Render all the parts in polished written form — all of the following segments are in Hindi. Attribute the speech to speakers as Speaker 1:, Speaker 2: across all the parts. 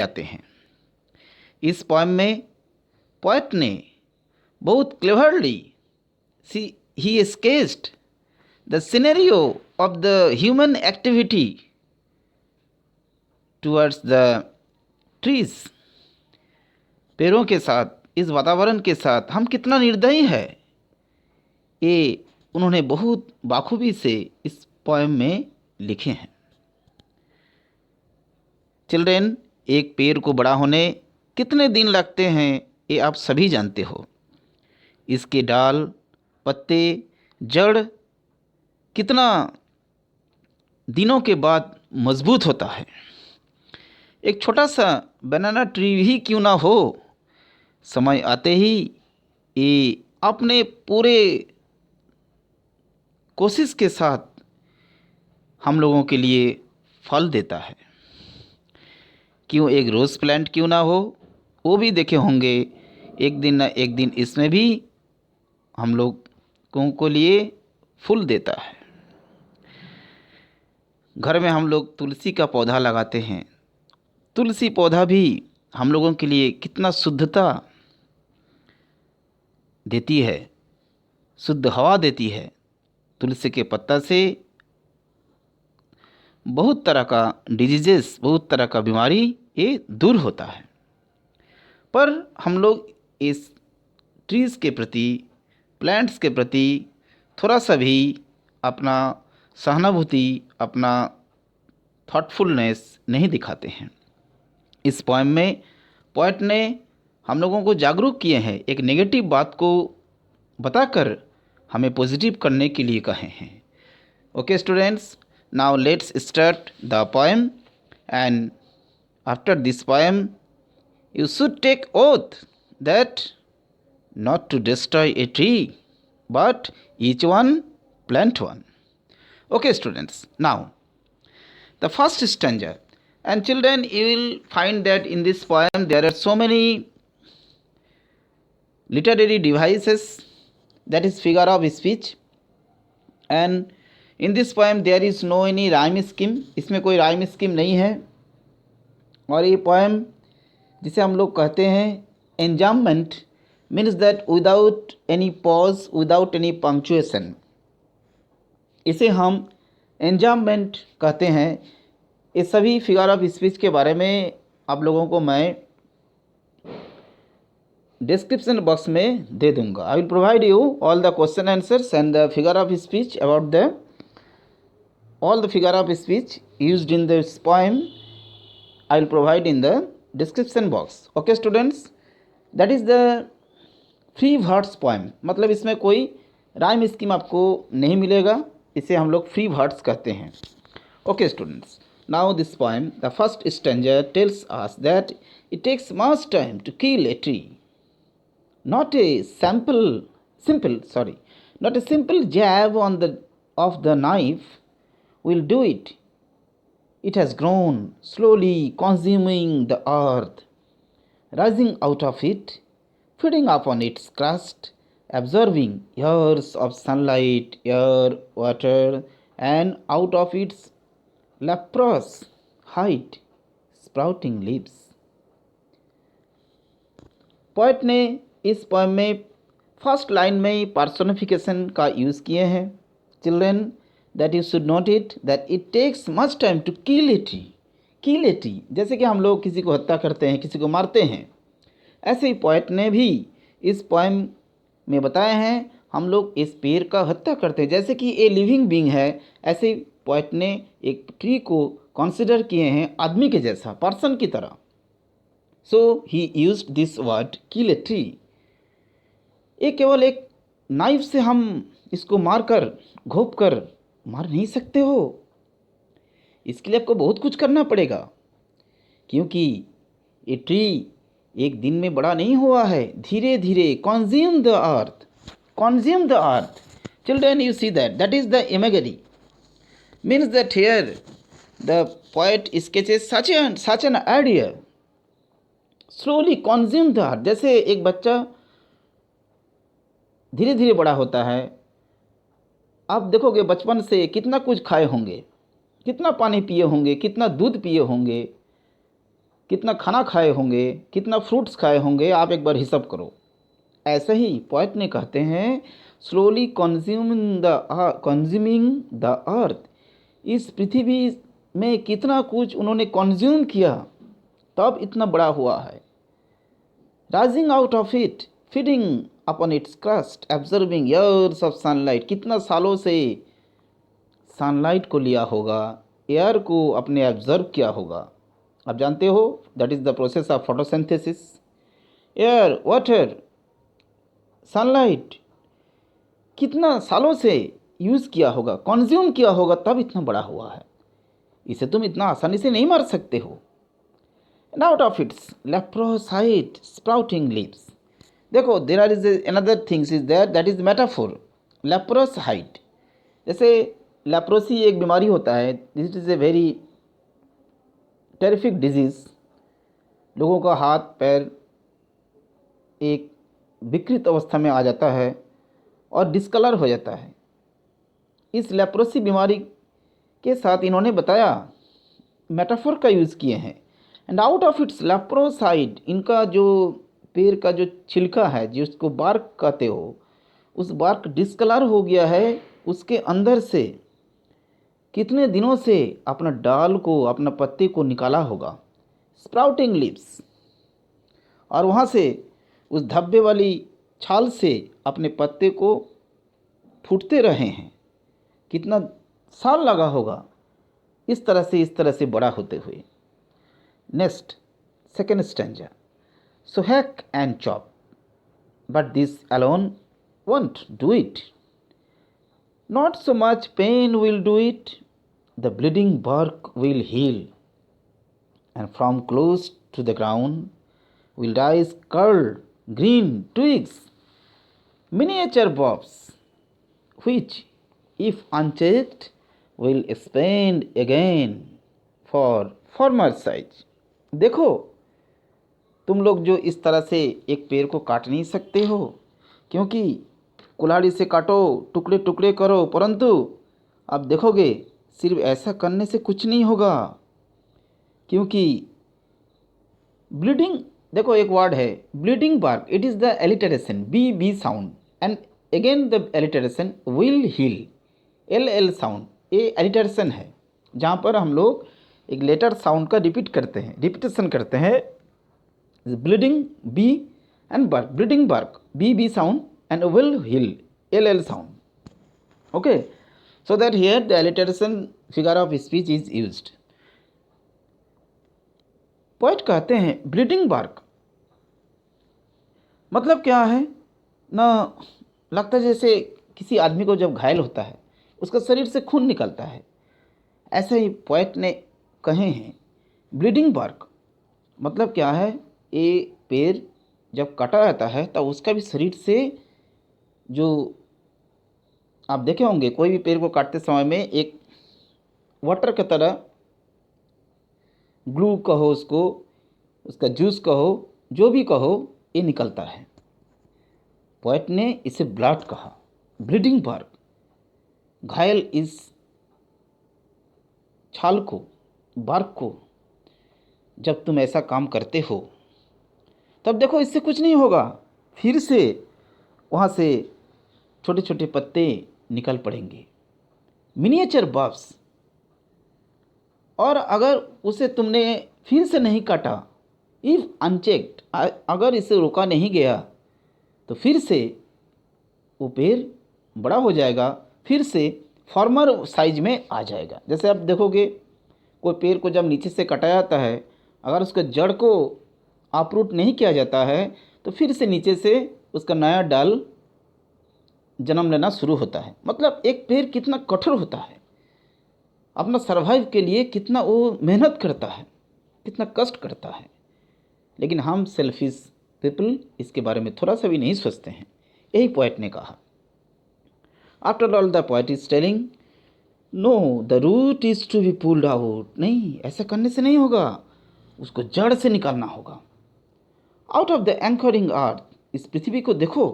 Speaker 1: जाते हैं। इस पोएम में पोएट ने बहुत cleverly he sketched the scenario of the human activity towards the trees. पेड़ों के साथ, इस वातावरण के साथ हम कितना निर्दयी है, ये उन्होंने बहुत बाखूबी से इस पोएम में लिखे हैं। चिल्ड्रेन, एक पेड़ को बड़ा होने कितने दिन लगते हैं ये आप सभी जानते हो। इसके डाल, पत्ते, जड़ कितना दिनों के बाद मजबूत होता है। एक छोटा सा बनाना ट्री ही क्यों ना हो, समय आते ही ये अपने पूरे कोशिश के साथ हम लोगों के लिए फल देता है। क्यों एक रोज़ प्लांट क्यों ना हो, वो भी देखे होंगे, एक दिन ना एक दिन इसमें भी हम लोगों को लिए फूल देता है। घर में हम लोग तुलसी का पौधा लगाते हैं। तुलसी पौधा भी हम लोगों के लिए कितना शुद्धता देती है, शुद्ध हवा देती है। तुलसी के पत्ता से बहुत तरह का डिजीजेस, बहुत तरह का बीमारी ये दूर होता है। पर हम लोग इस ट्रीज़ के प्रति, प्लांट्स के प्रति थोड़ा सा भी अपना सहानुभूति, अपना थॉटफुलनेस नहीं दिखाते हैं। इस पोएम में पोएट ने हम लोगों को जागरूक किए हैं, एक नेगेटिव बात को बताकर हमें पॉजिटिव करने के लिए कहे हैं। Okay students, now let's start the poem, and after this poem you should take oath that not to destroy a tree, but each one plant one. Okay students, now the first stanza, and children, you will find that in this poem there are so many literary devices, that is figure of speech, and in this poem there is no any rhyme scheme, इसमें कोई rhyme scheme नहीं है। और ये poem जिसे हम लोग कहते हैं enjambment, means that without any pause, without any punctuation, इसे हम एंजाममेंट कहते हैं। ये सभी फिगर ऑफ स्पीच के बारे में आप लोगों को मैं डिस्क्रिप्शन बॉक्स में दे दूंगा। I will provide you all the question answers and the figure of speech about the all the figure of speech used in this poem. I will provide in the description box. Okay students, that is the free words poem, मतलब इसमें कोई राइम स्कीम आपको नहीं मिलेगा, इसे हम लोग फ्री वर्ड्स कहते हैं। Okay students, now this poem, the first stanza tells us that it takes much time to kill a tree, not a simple jab on the of the knife will do it. It has grown, slowly consuming the earth, rising out of it, feeding upon its crust, absorbing years of sunlight, air, water, and out of its leprous height, sprouting leaves. Poet ने इस पोएम में फर्स्ट लाइन में पर्सोनिफिकेशन का यूज़ किए हैं। Children, that you should note it that it takes much time to kill a tree. kill a tree, जैसे कि हम लोग किसी को हत्या करते हैं, किसी को मारते हैं, ऐसे ही पोएट ने भी इस पोएम में बताया है हम लोग इस पेड़ का हत्या करते हैं, जैसे कि ए लिविंग बीइंग है। ऐसे ही पोएट ने एक ट्री को कंसिडर किए हैं आदमी के जैसा, पर्सन की तरह। So he used this word kill a tree. ये केवल एक नाइफ से हम इसको मारकर, घोंप कर मार नहीं सकते हो, इसके लिए आपको बहुत कुछ करना पड़ेगा, क्योंकि ये ट्री एक दिन में बड़ा नहीं हुआ है, धीरे धीरे consume the earth, consume the earth. Children, you see that is the imagery, means that here the poet sketches such an idea, slowly consume the earth। जैसे एक बच्चा धीरे धीरे बड़ा होता है, आप देखोगे बचपन से कितना कुछ खाए होंगे, कितना पानी पिए होंगे, कितना दूध पिए होंगे, कितना खाना खाए होंगे, कितना फ्रूट्स खाए होंगे, आप एक बार हिसाब करो। ऐसे ही पोएट ने कहते हैं स्लोली कंज्यूमिंग द अर्थ। इस पृथ्वी में कितना कुछ उन्होंने कंज्यूम किया, तब इतना बड़ा हुआ है। Rising out of it, feeding upon its crust, absorbing years of sunlight. कितना सालों से सनलाइट को लिया होगा, एयर को अपने एब्जर्व किया होगा। आप जानते हो that is the process of photosynthesis. Air, water, sunlight कितना सालों से यूज़ किया होगा, कंज्यूम किया होगा, तब इतना बड़ा हुआ है। इसे तुम इतना आसानी से नहीं मार सकते हो। And out of its leprosite sprouting leaves. देखो there are is another things is there, that is metaphor. Leprosite, जैसे लेप्रोसी एक बीमारी होता है, this is a very terrific disease. लोगों का हाथ पैर एक विकृत अवस्था में आ जाता है और डिस्कलर हो जाता है। इस लेप्रोसी बीमारी के साथ इन्होंने बताया, मेटाफोर का यूज़ किए हैं। एंड आउट ऑफ इट्स लेप्रोसाइड, इनका जो पेड़ का जो छिलका है, जिसको बार्क कहते हो, उस बार्क डिस्कलर हो गया है। उसके अंदर से कितने दिनों से अपना डाल को, अपना पत्ते को निकाला होगा, स्प्राउटिंग लीव्स, और वहाँ से उस धब्बे वाली छाल से अपने पत्ते को फूटते रहे हैं। कितना साल लगा होगा इस तरह से बड़ा होते हुए। Next, second stanza. So hack and chop, but this alone want do it. Not so much pain will do it, the bleeding bark will heal, and from close to the ground will rise curled green twigs, miniature bulbs, which, if unchecked, will expand again for former size. देखो, तुम लोग जो इस तरह से एक पेड़ को काट नहीं सकते हो, क्योंकि कुल्हाड़ी से काटो, टुकड़े टुकड़े करो, परंतु आप देखोगे सिर्फ ऐसा करने से कुछ नहीं होगा, क्योंकि ब्लीडिंग, देखो एक वर्ड है bleeding bark, it is the alliteration B sound, and again the alliteration will heal, L sound, ये एलिटरेशन है जहाँ पर हम लोग एक लेटर साउंड का रिपीटेशन करते हैं। Bleeding B and bark, bleeding bark B sound and will heal, L sound. Okay, so that here the alliteration figure of speech is used. Poet कहते हैं ब्लीडिंग बार्क मतलब क्या है ना, लगता है जैसे किसी आदमी को जब घायल होता है उसका शरीर से खून निकलता है, ऐसे ही पोएट ने कहे हैं ब्लीडिंग बार्क मतलब क्या है, ये पेड़ जब काटा जाता है तब उसका भी शरीर से, जो आप देखे होंगे कोई भी पेड़ को काटते समय में एक वाटर की तरह ग्लू कहो उसको, उसका जूस कहो, जो भी कहो, ये निकलता है। पोएट ने इसे ब्लड कहा, ब्लीडिंग बार्क। घायल इस छाल को, बार्क को जब तुम ऐसा काम करते हो तब देखो इससे कुछ नहीं होगा, फिर से वहाँ से छोटे छोटे पत्ते निकल पड़ेंगे, मिनिएचर बब्स। और अगर उसे तुमने फिर से नहीं काटा, इफ़ अनचेक्ड, अगर इसे रोका नहीं गया तो फिर से वो पेड़ बड़ा हो जाएगा, फिर से फॉर्मर साइज में आ जाएगा। जैसे आप देखोगे कोई पेड़ को जब नीचे से काटा जाता है, अगर उसके जड़ को अपरूट नहीं किया जाता है तो फिर से नीचे से उसका नया डाल जन्म लेना शुरू होता है। मतलब एक पेड़ कितना कठोर होता है, अपना सर्वाइव के लिए कितना वो मेहनत करता है, कितना कष्ट करता है। लेकिन हम सेल्फिश पीपल इसके बारे में थोड़ा सा भी नहीं सोचते हैं। यही पोएट ने कहा। After all the poet is telling no the root is to be pulled out. नहीं, ऐसा करने से नहीं होगा, उसको जड़ से निकालना होगा। आउट ऑफ द एंकरिंग अर्थ, इस पृथ्वी को देखो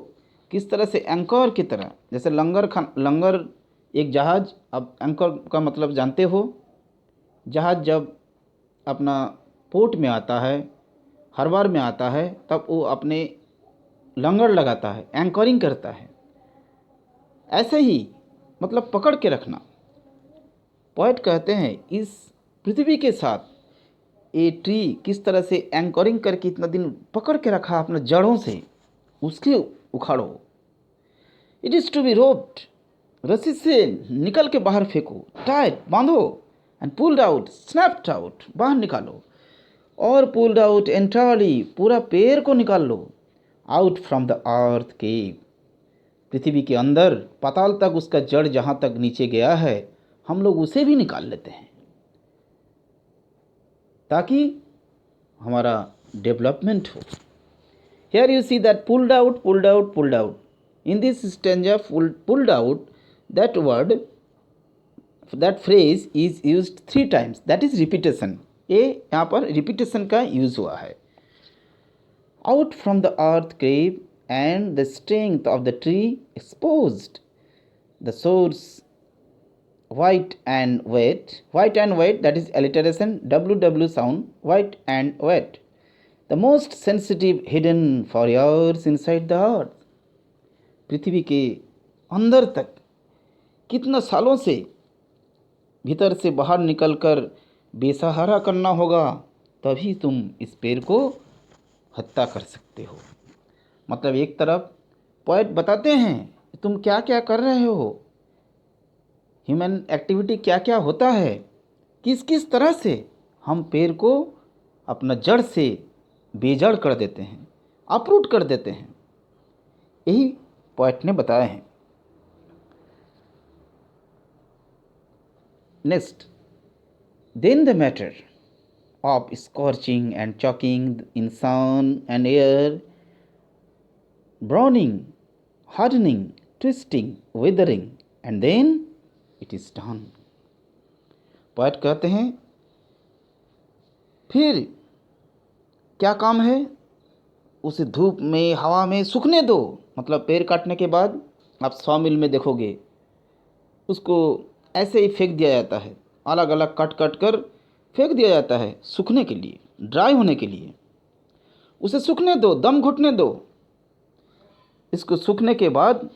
Speaker 1: किस तरह से एंकर की तरह, जैसे लंगर एक जहाज़, अब एंकर का मतलब जानते हो, जहाज़ जब अपना पोर्ट में आता है, हार्बर में आता है, तब वो अपने लंगर लगाता है, एंकरिंग करता है। ऐसे ही मतलब पकड़ के रखना। पोएट कहते हैं इस पृथ्वी के साथ ये ट्री किस तरह से एंकरिंग करके इतना दिन पकड़ के रखा अपने जड़ों से, उसके उखाड़ो। It is to be roped, रस्सी से निकल के बाहर फेंको, टाइट बांधो, and pulled out, snapped out, बाहर निकालो, और पुल्ड आउट एंटायरली, पूरा पेड़ को निकाल लो, आउट फ्रॉम द अर्थ केव, पृथ्वी के अंदर पाताल तक उसका जड़ जहाँ तक नीचे गया है, हम लोग उसे भी निकाल लेते हैं ताकि हमारा डेवलपमेंट हो। Here you see that pulled out, pulled out, pulled out. In this stanza, pulled out, that word, that phrase is used 3 times. That is repetition. ये यहाँ पर repetition का यूज़ हुआ है। Out from the earth cave and the strength of the tree exposed, the source white and wet. White and wet, that is alliteration, WW sound, white and wet. The most sensitive hidden for years inside the earth. पृथ्वी के अंदर तक कितना सालों से भीतर से बाहर निकलकर बेसहारा करना होगा, तभी तुम इस पेड़ को हत्या कर सकते हो। मतलब एक तरफ पोएट बताते हैं तुम क्या क्या कर रहे हो, ह्यूमन एक्टिविटी क्या क्या होता है, किस किस तरह से हम पेड़ को अपना जड़ से बेजड़ कर देते हैं, अपरूट कर देते हैं। यही पोएट ने बताया है। Next, then the matter of scorching and choking in sun and air, browning, hardening, twisting, weathering, and then it is done. Poet कहते हैं फिर क्या काम है, उसे धूप में, हवा में सूखने दो। मतलब पेड़ काटने के बाद आप सॉ मिल में देखोगे उसको ऐसे ही फेंक दिया जाता है, अलग अलग कट कट कर फेंक दिया जाता है सूखने के लिए, ड्राई होने के लिए। उसे सूखने दो, दम घुटने दो। इसको सूखने के बाद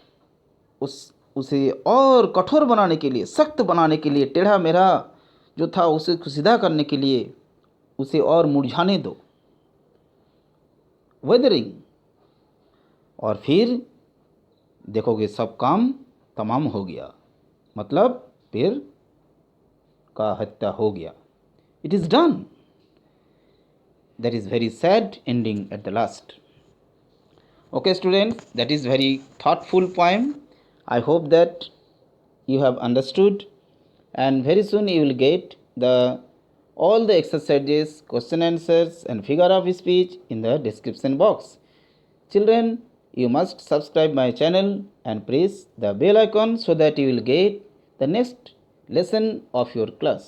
Speaker 1: उसे और कठोर बनाने के लिए, सख्त बनाने के लिए, टेढ़ा मेढ़ा जो था उसे सीधा करने के लिए उसे और मुरझाने दो, वेदरिंग। और फिर देखोगे सब काम तमाम हो गया, मतलब पेड़ का हत्या हो गया। It is done. That is very sad ending at the last. Okay students, that is very thoughtful poem. I hope that you have understood, and very soon you will get all the exercises, question answers and figure of speech in the description box. Children, you must subscribe my channel and press the bell icon so that you will get the next lesson of your class.